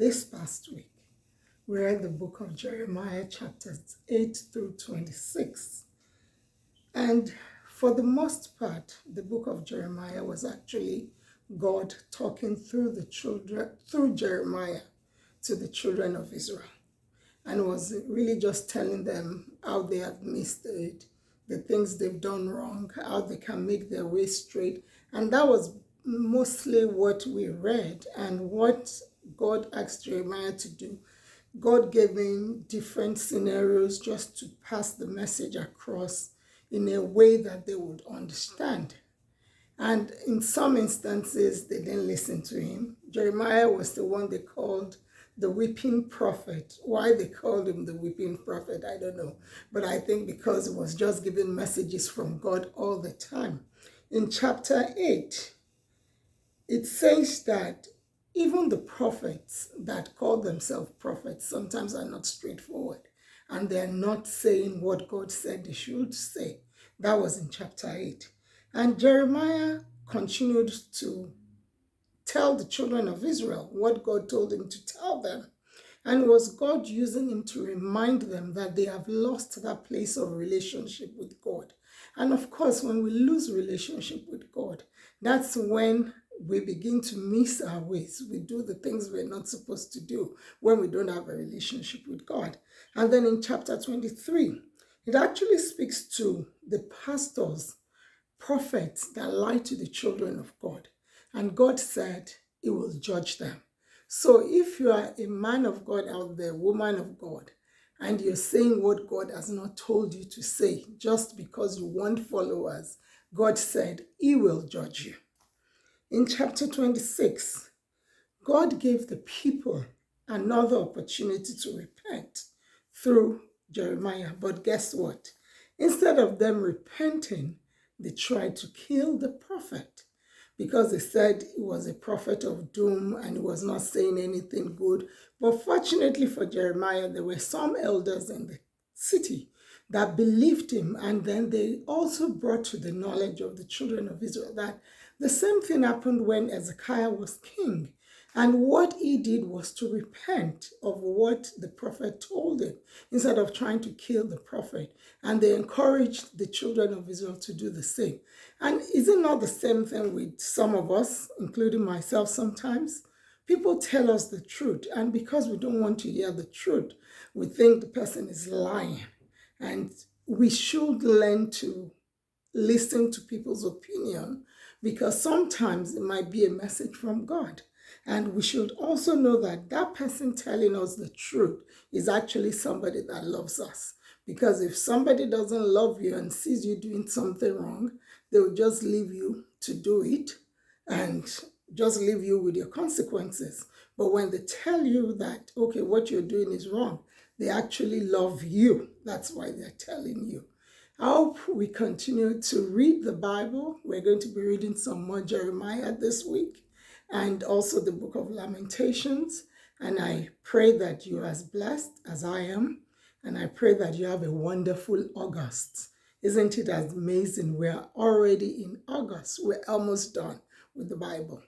This past week, we read the book of Jeremiah, chapters 8 through 26. And for the most part, the book of Jeremiah was actually God talking through Jeremiah to the children of Israel, and was really just telling them how they have missed it, the things they've done wrong, how they can make their way straight. And that was mostly what we read and what God asked Jeremiah to do. God gave him different scenarios just to pass the message across in a way that they would understand. And in some instances, they didn't listen to him. Jeremiah was the one they called the weeping prophet. Why they called him the weeping prophet, I don't know. But I think because he was just giving messages from God all the time. In chapter 8, it says that even the prophets that call themselves prophets sometimes are not straightforward, and they're not saying what God said they should say. That was in chapter 8. And Jeremiah continued to tell the children of Israel what God told him to tell them. And was God using him to remind them that they have lost that place of relationship with God. And of course, when we lose relationship with God, that's when we begin to miss our ways. We do the things we're not supposed to do when we don't have a relationship with God. And then in chapter 23, it actually speaks to the pastors, prophets that lie to the children of God. And God said he will judge them. So if you are a man of God out there, woman of God, and you're saying what God has not told you to say just because you want followers, God said he will judge you. In chapter 26, God gave the people another opportunity to repent through Jeremiah. But guess what? Instead of them repenting, they tried to kill the prophet because they said he was a prophet of doom and he was not saying anything good. But fortunately for Jeremiah, there were some elders in the city that believed him, and then they also brought to the knowledge of the children of Israel that the same thing happened when Hezekiah was king. And what he did was to repent of what the prophet told him instead of trying to kill the prophet. And they encouraged the children of Israel to do the same. And is it not the same thing with some of us, including myself sometimes? People tell us the truth, and because we don't want to hear the truth, we think the person is lying. And we should learn to listen to people's opinion, because sometimes it might be a message from God. And we should also know that that person telling us the truth is actually somebody that loves us. Because if somebody doesn't love you and sees you doing something wrong, they will just leave you to do it and just leave you with your consequences. But when they tell you that, okay, what you're doing is wrong, they actually love you. That's why they're telling you. I hope we continue to read the Bible. We're going to be reading some more Jeremiah this week and also the book of Lamentations. And I pray that you're as blessed as I am. And I pray that you have a wonderful August. Isn't it amazing? We're already in August. We're almost done with the Bible.